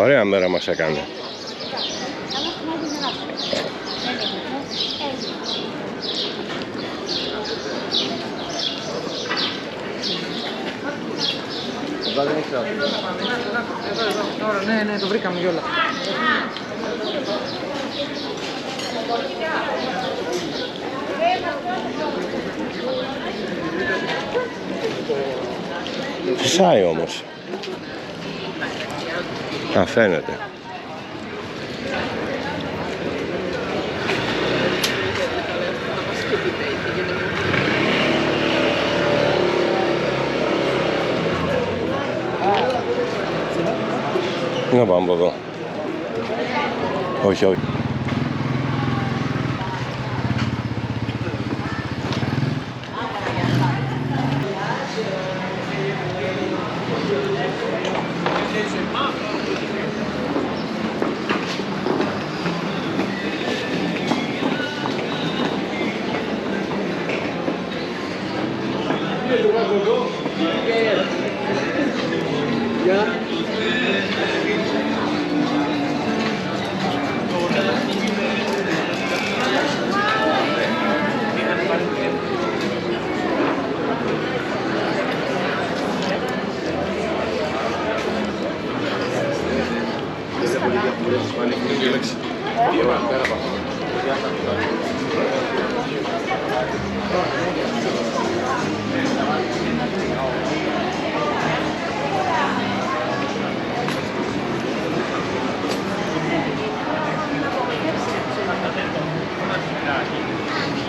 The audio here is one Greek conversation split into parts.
Ωραία μέρα μας έκανε. Εδώ δεν έχει τώρα, ναι, το βρήκαμε κιόλα. Φυσάει όμως. Α, φαίνεται. Να πάμε από εδώ. Όχι, όχι.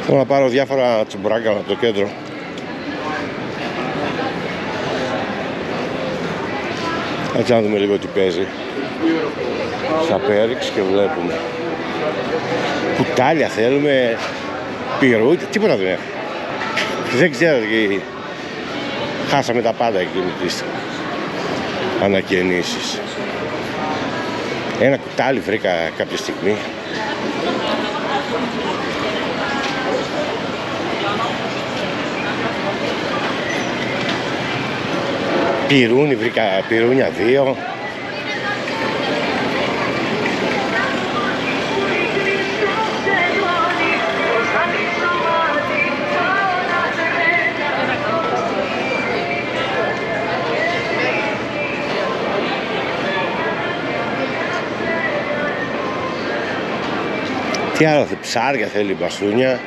Θέλω να πάρω διάφορα τσουμπουράκα από το κέντρο. Έτσι να δούμε λίγο τι παίζει. Θα πέριξ και βλέπουμε. Κουτάλια θέλουμε, πυρού, τίποτα δεν έχουμε. Δεν ξέρω γιατί χάσαμε τα πάντα εκείνη τις ανακαινήσεις. Ένα κουτάλι βρήκα κάποια στιγμή. Πυρούνι, βρήκα πυρούνια 2. Τι άλλο, ψάρια θέλει, μπαστούνια.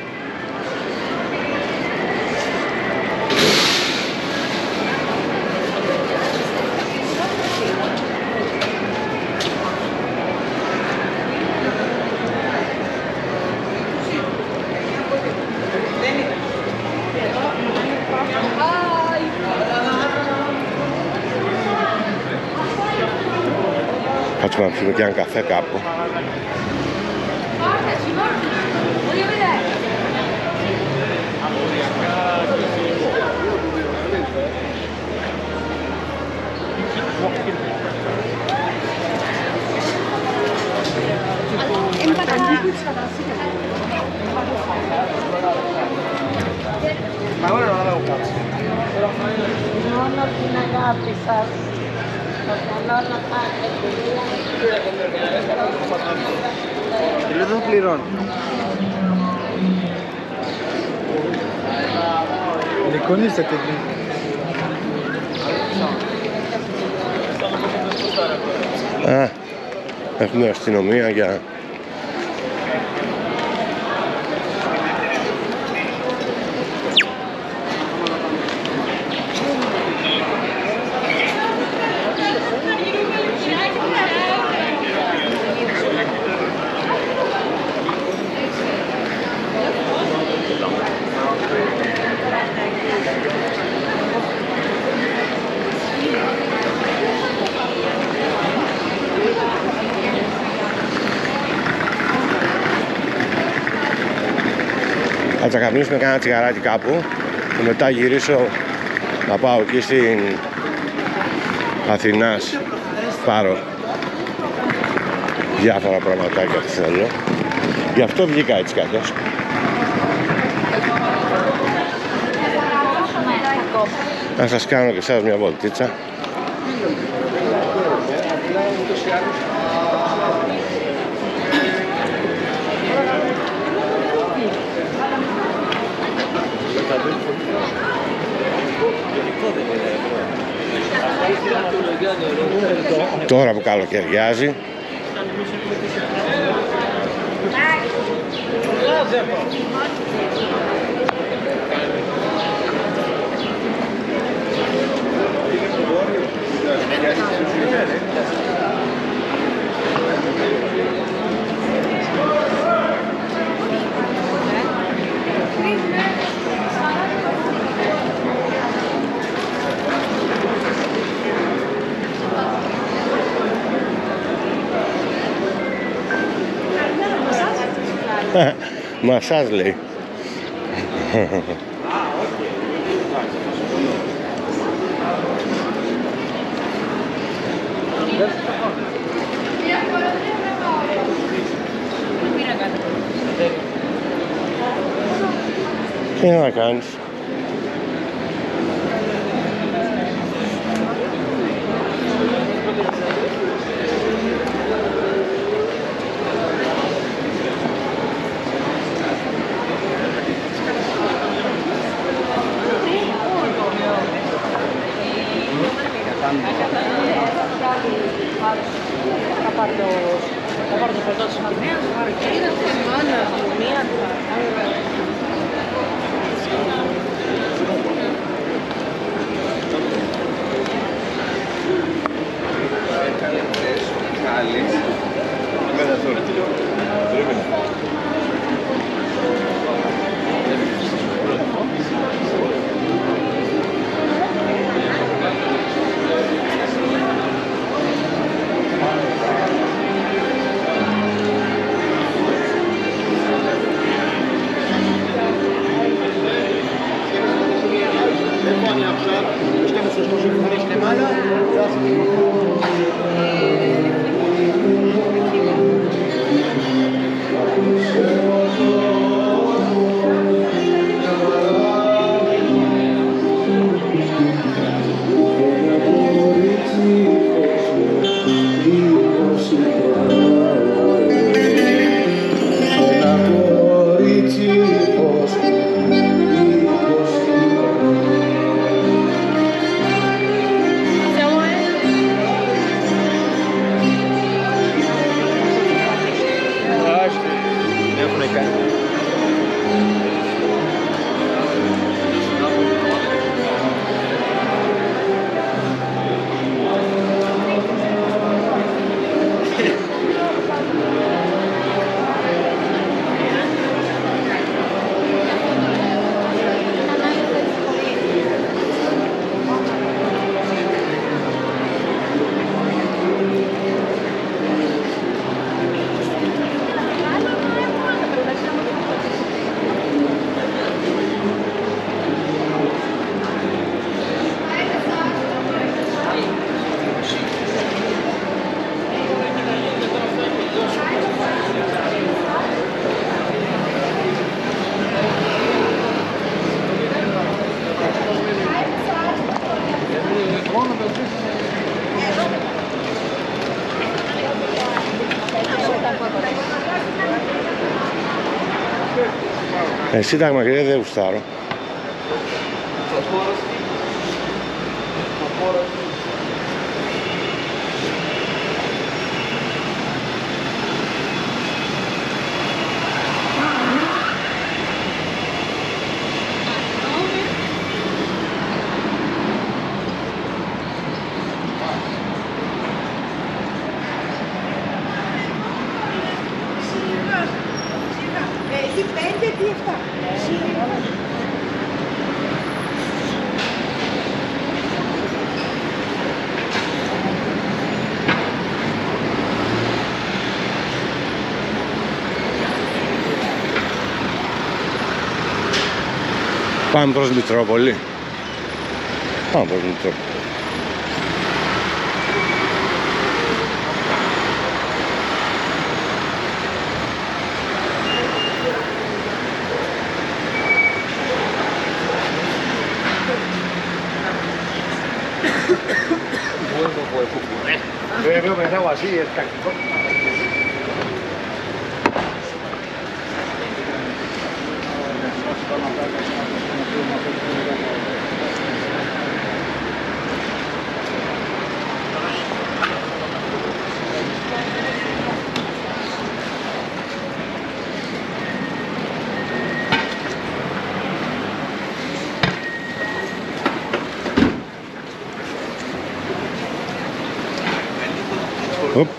Κάτσουμε να πιούμε και έναν καφέ κάπου. Ma ora non avevo cazzo. Nonno την αγάπη σας. Νόνο πάτε Και λέω δεν πληρώνω. Λικονίστατε εκεί. Α, έχουμε αστυνομία για... Θα τσακαπνίσουμε κάνα τσιγαράκι κάπου και μετά γυρίσω να πάω εκεί στην Αθηνάς, πάρω διάφορα πραγματάκια που θέλω. Γι' αυτό βγήκα έτσι κάτω. Να σας κάνω και εσάς μια βολτίτσα. Τώρα που καλοκαιριάζει. Μασάζ λέει. Τι να κάνεις. Σύνταγμα και δεν γουστάρω. Dipende di fa. Πάμε προς Μητρόπολη. Πάμε προς Μητρόπολη. Veo pensado así, es táctico.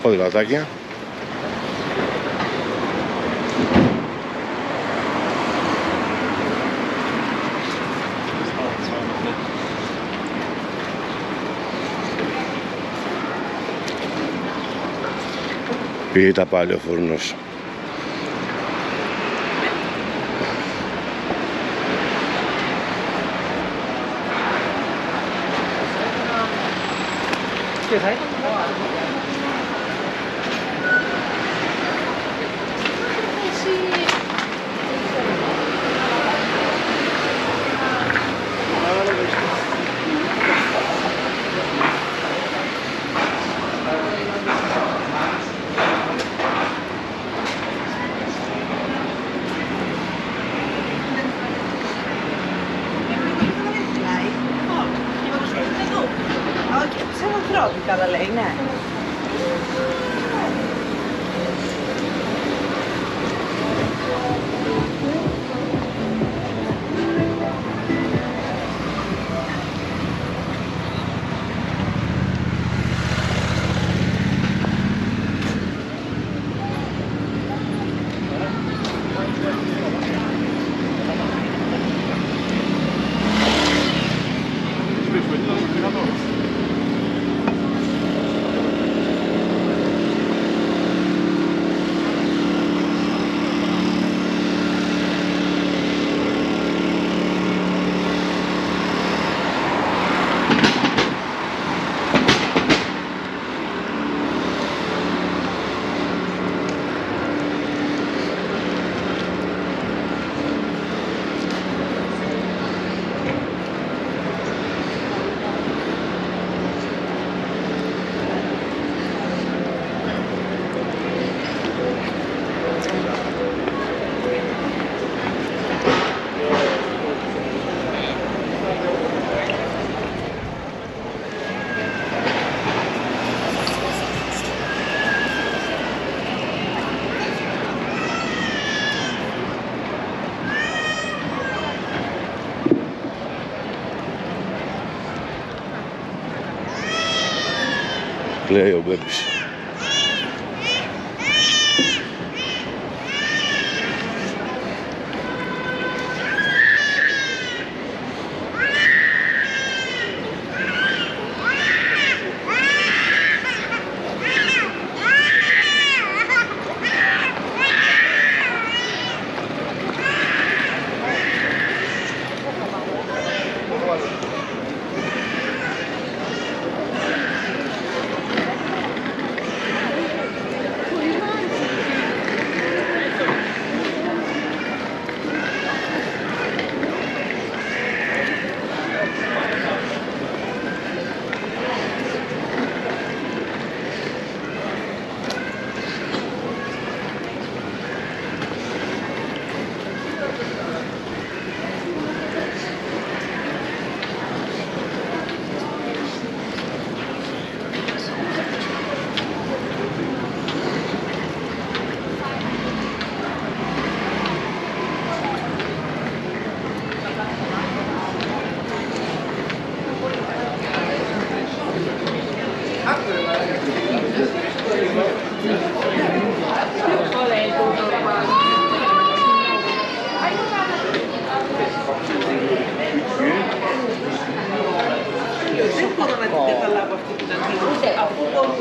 Ποδηλατάκια. Πήγε τα πάλι ο φούρνος. Και θα ήταν Σαν ανθρώποι, καλά λέει, ναι. Λέει ο Μπέμπης. Δεν μπορώ να την καταλάβω αυτή την αντίληψη. Αφού μπορώ.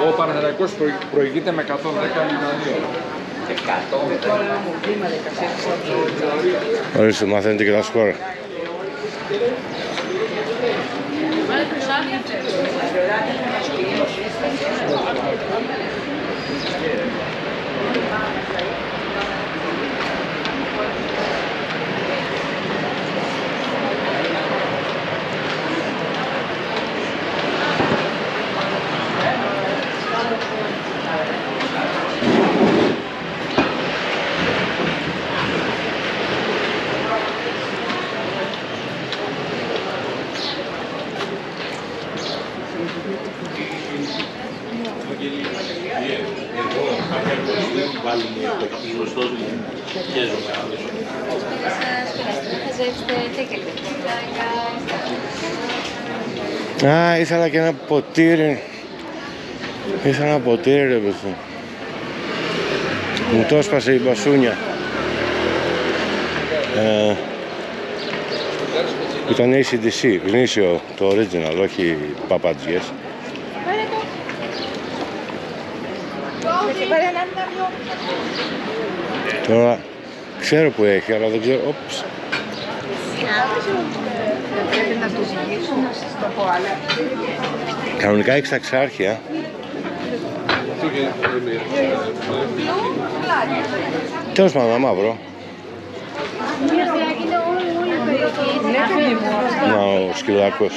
Ο Παναθηναϊκός προηγείται με 110-92. 100. Ορίστε, μαθαίνετε και τα σκορ. Α, ήθελα και ένα ποτήρι. Ήθελα ένα ποτήρι, ρε παιδί. Μου το έσπασε η μπασούνια. Ήταν AC/DC, γνήσιο το original, όχι παπατζιές. Τώρα ξέρω που έχει, αλλά δεν ξέρω. Όψ. Πρέπει να το ζυγίσουν, να σας το πω, αλλά... Κανονικά έχεις τα εξάρχεια. Τέλος πάντων, να μαύρο. Να, ο σκυλάκος.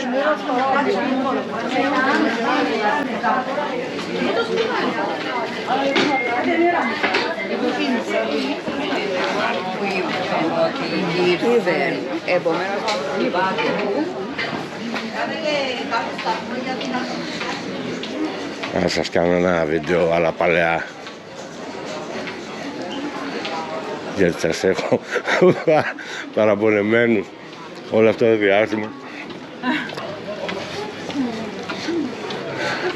Να σας κάνω ένα βίντεο αλλά παλαιά, γιατί σας έχω παραπονεμένους όλο αυτό το διάστημα.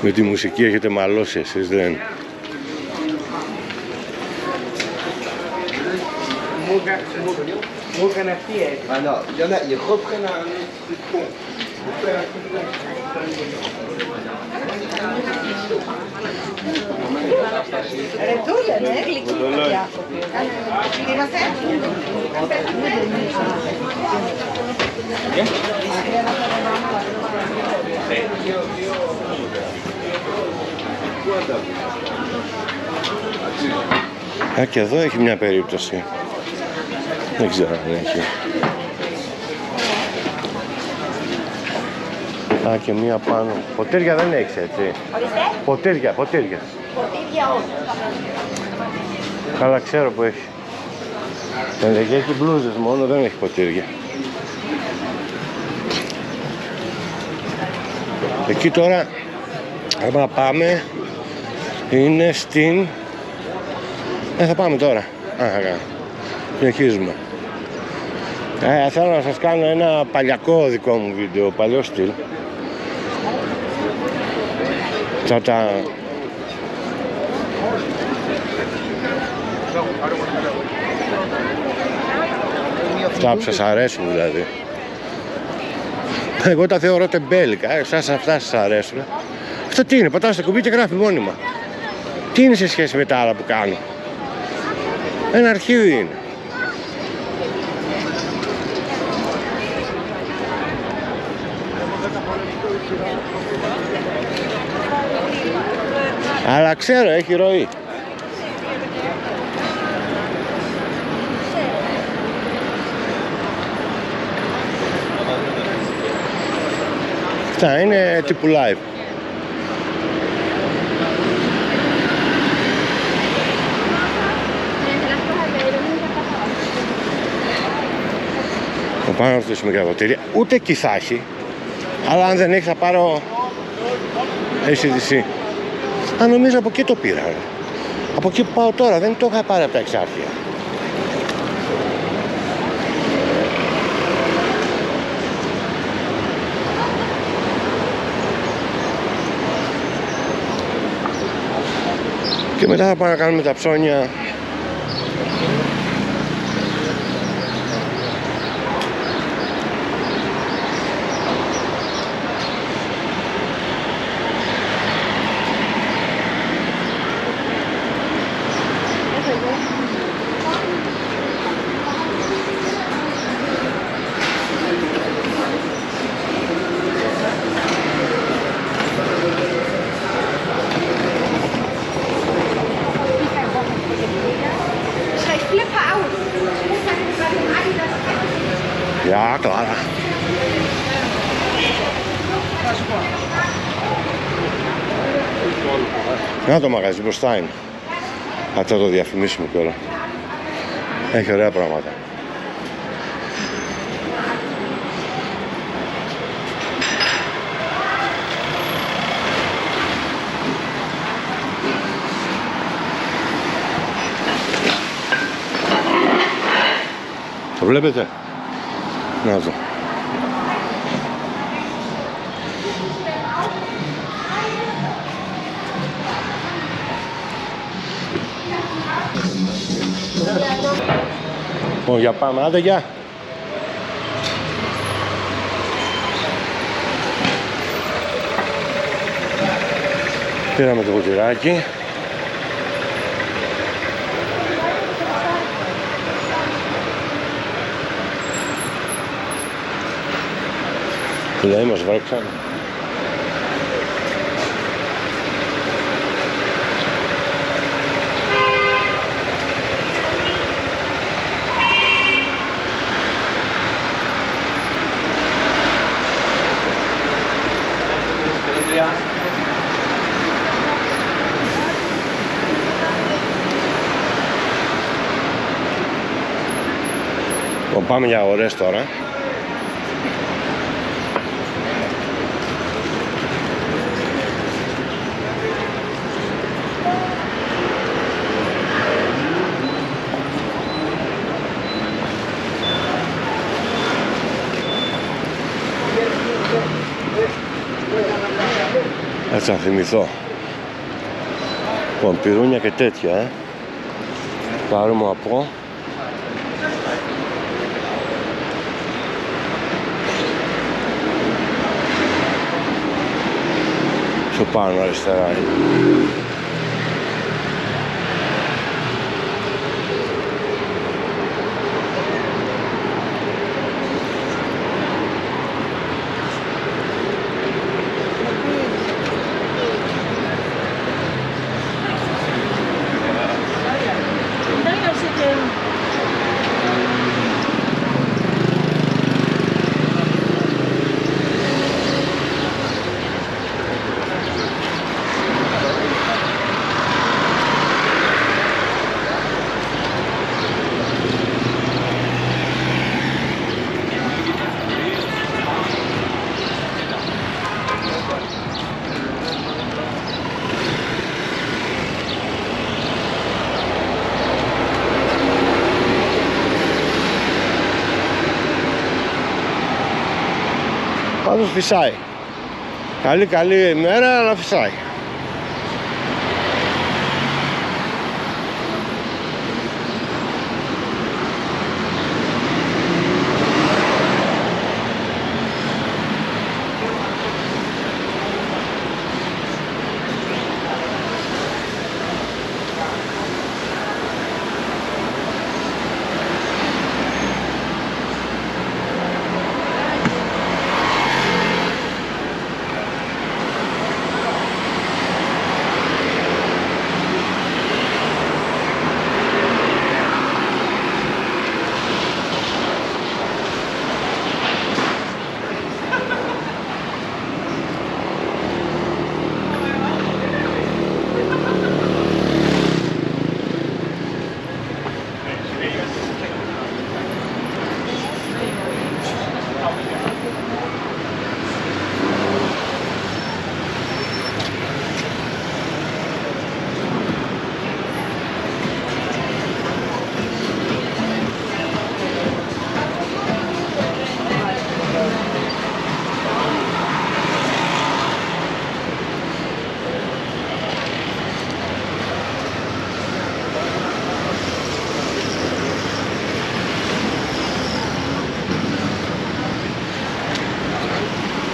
Με τη μουσική έχετε μαλώσει εσείς, δεν? Μου έκανε αυτή έτσι. Alors, il y en a, ils reprennent un truc con. Ρετούλια, ναι, γλυκή διάφοροι. Είμαστε. Α, και εδώ έχει μια περίπτωση. Δεν ξέρω αν έχει. Α, και μία πάνω. Ποτήρια δεν έχεις, έτσι? Ορίστε. Ποτήρια. Ποτήρια όχι. Καλά, ξέρω που έχει. Έχει μπλούζες μόνο, δεν έχει ποτήρια. Εκεί τώρα, άμα πάμε, είναι στην... θα πάμε τώρα. Συνεχίζουμε. Θέλω να σας κάνω ένα παλιακό δικό μου βίντεο, παλιό στυλ. Αυτά που σας αρέσουν δηλαδή. Εγώ τα θεωρώ τεμπέλικα, εσάς αυτά σας αρέσουν. Αυτό τι είναι, πατάς το κουμπί και γράφει μόνιμα. Τι είναι σε σχέση με τα άλλα που κάνω? Ένα αρχείο είναι. Αλλά ξέρω, έχει ροή. Αυτά είναι τύπου live. Θα πάω να ρωτήσουμε και ποτήρια. Ούτε εκεί θα έχει. Αλλά αν δεν έχει θα πάρω AC/DC. Αν νομίζω από εκεί το πήρα. Από εκεί που πάω τώρα, δεν το είχα πάρει από τα εξάρχεια. Και μετά θα πάμε να κάνουμε τα ψώνια. Ja, klar. Να το μαγαζί μπροστά είναι. Θα το διαφημίσουμε τώρα. Έχει ωραία πράγματα. βλέπετε? Να δω. Για πάμε, άντε γεια. Πήραμε το ποτηράκι. Λέει μας βρέξαν. Πάμε για αγορές τώρα. Έτσι να θυμηθώ. Λοιπόν, πυρούνια και τέτοια, πάρουμε από πιο πάνω αριστερά. Πάντως φυσάει. Καλή ημέρα, αλλά φυσάει.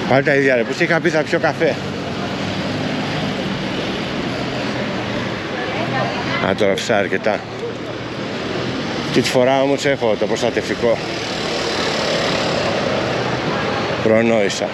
Πάλι τα ίδια ρε, πως είχα πει θα πιω καφέ. Α, τώρα φυσάει αρκετά. Και τη φορά όμως έχω το προστατευτικό. Προνόησα.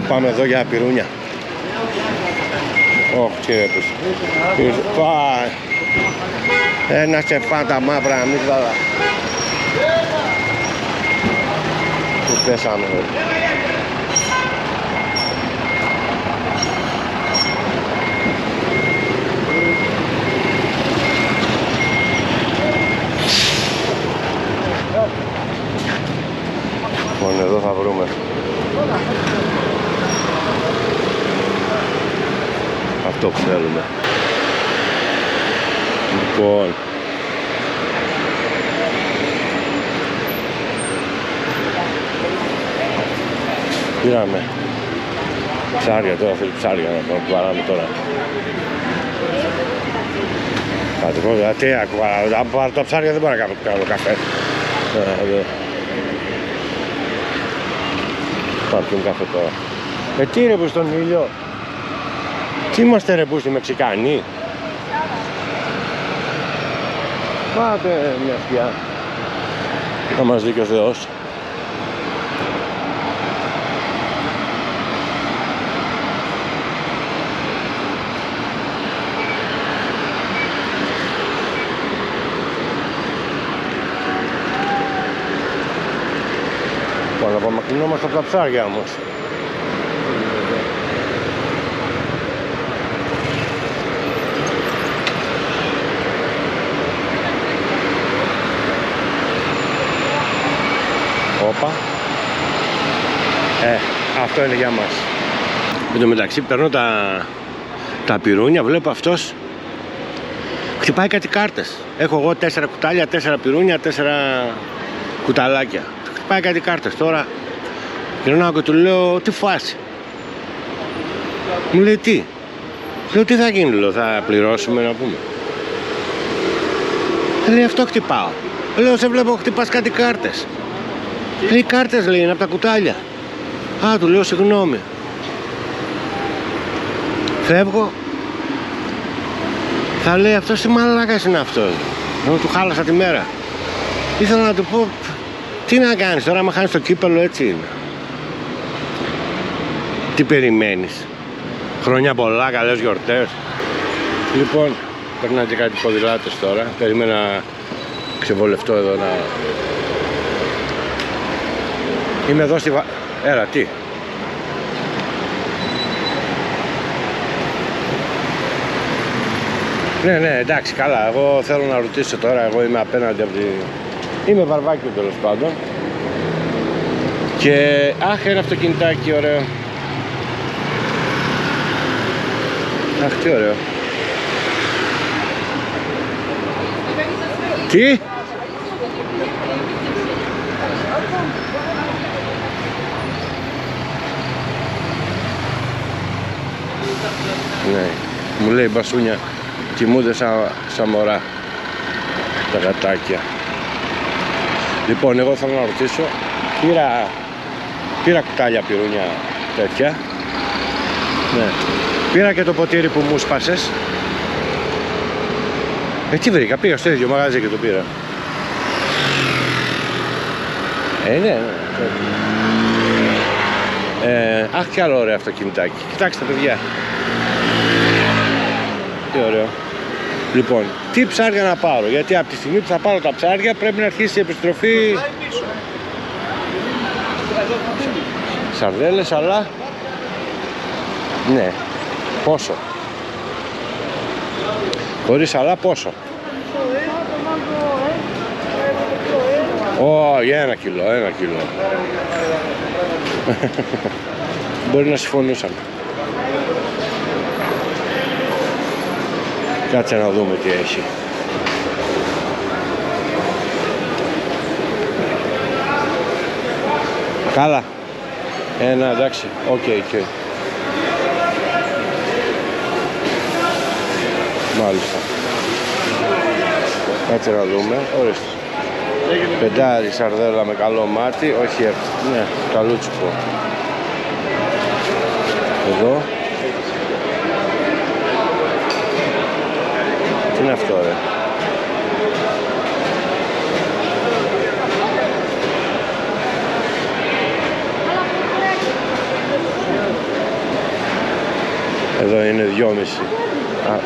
Πάμε εδώ για πυρούνια. Κύριε Πουσ. Ένα τσεφάν τα μαύρα αμύγδαλα. Που πέσαμε. Λοιπόν, εδώ θα βρούμε. Αυτό που θέλουμε. Λοιπόν, πήραμε ψάρια τώρα, φίλοι, ψάρια να κουβαράμε τώρα. Κάτι πρώτα, τι ακούω, αν πάρω τα ψάρια δεν μπορώ να κάνω καφέ. Πάρουν καφέ τώρα. Τι ρε που στον ήλιο. Τι είμαστε ρε που στη Μεξικάνοι. Πάτε μια σκιά. Να μας δει και ο Θεός. Να απομακρυνόμαστε από τα ψάρια όμως. Όπα. Αυτό είναι για μας. Εν τω μεταξύ παίρνω τα πυρούνια, βλέπω αυτός χτυπάει κάτι κάρτες. Έχω εγώ 4 κουτάλια, 4 πυρούνια, 4 κουταλάκια. Πάει κάτι κάρτες τώρα. Γυρνάω και του λέω τι φάση. Μου λέει τι. Λέω τι θα γίνει, λέω, θα πληρώσουμε να πούμε. Λέει αυτό χτυπάω. Λέω σε βλέπω χτυπάς κάτι κάρτες. Λέει κάρτες λέει είναι από τα κουτάλια. Α, του λέω συγγνώμη. Φεύγω. Θα λέει αυτός τι μαλάκας είναι αυτός. Εγώ του χάλασα τη μέρα. Ήθελα να του πω τι να κάνεις τώρα, άμα χάνεις το κύπελο έτσι είναι. Τι περιμένεις. Χρόνια πολλά, καλές γιορτές. Λοιπόν, περνάνε και κάτι ποδηλάτες τώρα. Περίμενα να ξεβολευτώ εδώ να... Είμαι εδώ στη Έλα, τι. Ναι, εντάξει, καλά. Εγώ θέλω να ρωτήσω τώρα, εγώ είμαι απέναντι από τη... Είμαι βαρβάκιο τέλος πάντων. Και αχ, ένα αυτοκινητάκι ωραίο. Αχ, τι ωραίο. Τι? Ναι, μου λέει μπασούνια, κοιμούνται σαν μωρά τα γατάκια. Λοιπόν, εγώ θέλω να ρωτήσω, πήρα κουτάλια πυρούνια τέτοια. Ναι. Πήρα και το ποτήρι που μου σπάσες. Τι βρήκα, πήγα στο ίδιο μαγαζί και το πήρα. Ναι. Αχ, και άλλο ωραίο αυτοκινητάκι. Κοιτάξτε παιδιά. Τι ωραίο. Λοιπόν, τι ψάρια να πάρω, γιατί από τη στιγμή που θα πάρω τα ψάρια πρέπει να αρχίσει η επιστροφή. Σαρδέλες, αλλά ναι, πόσο? Χωρίς αλλά πόσο? Για 1 κιλό, 1 κιλό. Μπορεί να συμφωνούσαμε. Κάτσε να δούμε τι έχει. Καλά. Εντάξει. Οκ. Μάλιστα. Κάτσε να δούμε. Ορίστε. Πεντάρι σαρδέλα με καλό μάτι. Όχι, ναι, καλούτσικο. Εδώ. Τι είναι αυτό ρε? Εδώ είναι 2,5.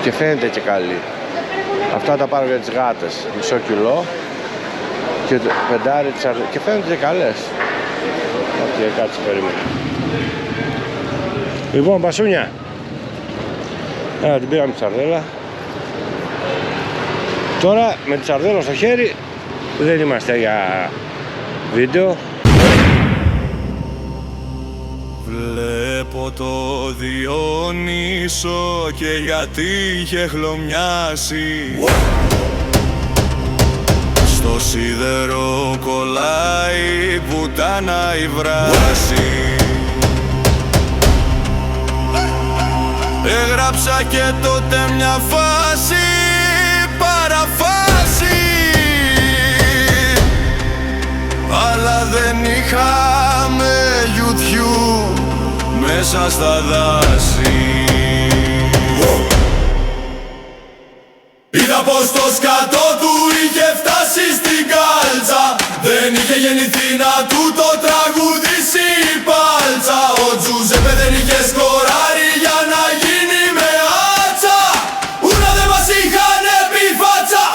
Και φαίνεται και καλή. Αυτά τα πάρω για τις γάτες. Μισό κιλό. Και το πεντάρι της αρδέλας. Και φαίνονται και καλές. Κάτσε περίμενε. Λοιπόν, μπασούνια. Την πήραμε τη σαρδέλα. Τώρα με τη σαρδέλα στο χέρι δεν είμαστε για βίντεο. Βλέπω το Διονύσο και γιατί είχε χλωμιάσει. Στο σίδερο κολλάει πουτάνα η βράση. Έγραψα και τότε μια φάση, παραφάση, αλλά δεν είχαμε YouTube μέσα στα δάση. Είδα πως το σκατό του είχε φτάσει στην κάλτσα. Δεν είχε γεννηθεί να του το τραγουδήσει η πάλτσα. Ο Τζουζέπε δεν είχε σκοράρει για να γίνει με άτσα. Ούνα δεν μας είχαν πει φάτσα,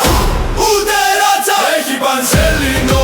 ούτε ράτσα. Έχει πανσέλινο